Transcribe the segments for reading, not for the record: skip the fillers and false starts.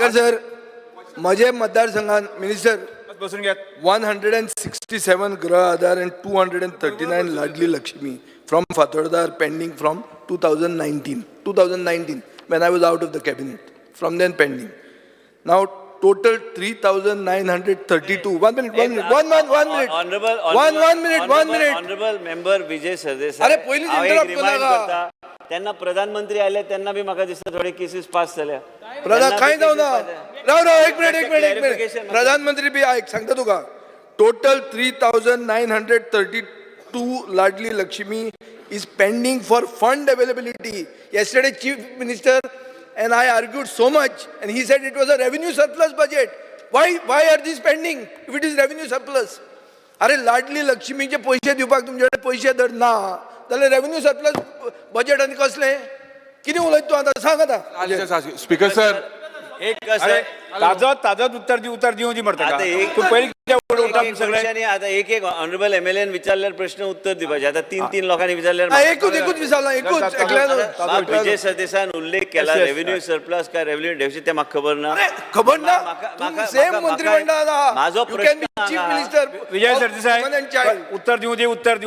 Sir माझे मतदारसंघात minister बसून घ्या. 167 गृह आधार and 239 Ladli Lakshmi from Fatordar pending from 2019 when I was out of the cabinet. From then pending. Now total 3,932. One minute. Honorable member Vijay Sardesai. अरे पहिलीच interrupt करू नका. त्यांना प्रधानमंत्री आले त्यांना बी माका दिसतं थोडे केसेस पास झाल्या. प्रधान काय जाऊ ना राव एक मिनिट प्रधानमंत्री बी ऐक सांगता तुका total 3,932 Ladli Lakshmi is pending for fund availability. Yesterday Chief Minister and I argued so much and he said it was a revenue surplus budget. Why are these pending if it is revenue surplus? अरे लाडली लक्ष्मीचे पैसे दिवपाक तुमच्याकडे पैसे धर ना जाल्यार revenue surplus budget आनी कसले कितें उलयता तूं आतां सांग आतां स्पीकर सर एक कसं ताजत उत्तर दिवं जी म्हणता आता एक- तू पहिले सगळे आता एक ऑनरेबल एमएलए विचारल्यावर प्रश्न उत्तर दिवपाचे आता तीन लोकांनी विचारल्यावर एकूच विचारला एकूच विजय सरदेसाईन उल्लेख केला रेव्हेन्यू सरप्लस काय रेव्हेन्यू डेफिसिट ते म्हाका खबर ना खबर ना म्हाका- सेम म्हाका- मंत्रिमंडळात आहा. माझो You can be प्रश्न chief हा. minister Vijay of Sardesai women and child. उत्तर देऊ दे उत्तर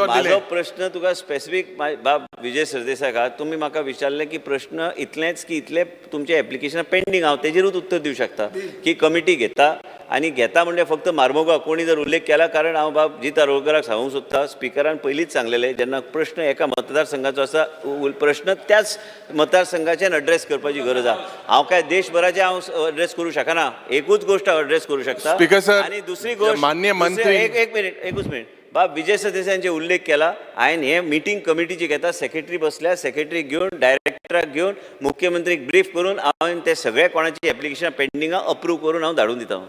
माझो प्रश्न तुका स्पेसिफिक बाब विजय सरदेसाय का तुम्ही म्हाका विचारले की प्रश्न इतलेच की इतले तुमचे एप्लिकेशन पेंडिंग हांव तेजेरूच उत्तर दिवं शकता की कमिटी घेता आणि घेता म्हणजे फक्त मार्मोगा कोणी जर उल्लेख केला कारण हांव बाब जी तारोळकराक सांगूंक सोदता स्पिकरान पयलींच सांगलेले जेन्ना प्रश्न एका मतदारसंघाचो आसा प्रश्न त्याच मतदारसंघाच्यान एड्रेस करपाची गरज आहा हांव काय देशभराचे हांव एड्रेस करूं शकना एकूच गोष्ट एड्रेस करूं शकता स्पीकर सर, आणि दुसरी गोष्ट माननीय मंत्री- एकूच मिनिट बाब विजय सरदेसायांचे उल्लेख केला हांवें हे मिटींग कमिटीची घेता सेक्रेटरी बसल्या सेक्रेटरी घेवन डायरेक्टराक घेवन मुख्यमंत्रीक ब्रीफ करून हांवें ते सगळे कोणाची एप्लिकेशन पेंडिंगा अप्रूव्ह करून हांव धाडून दिता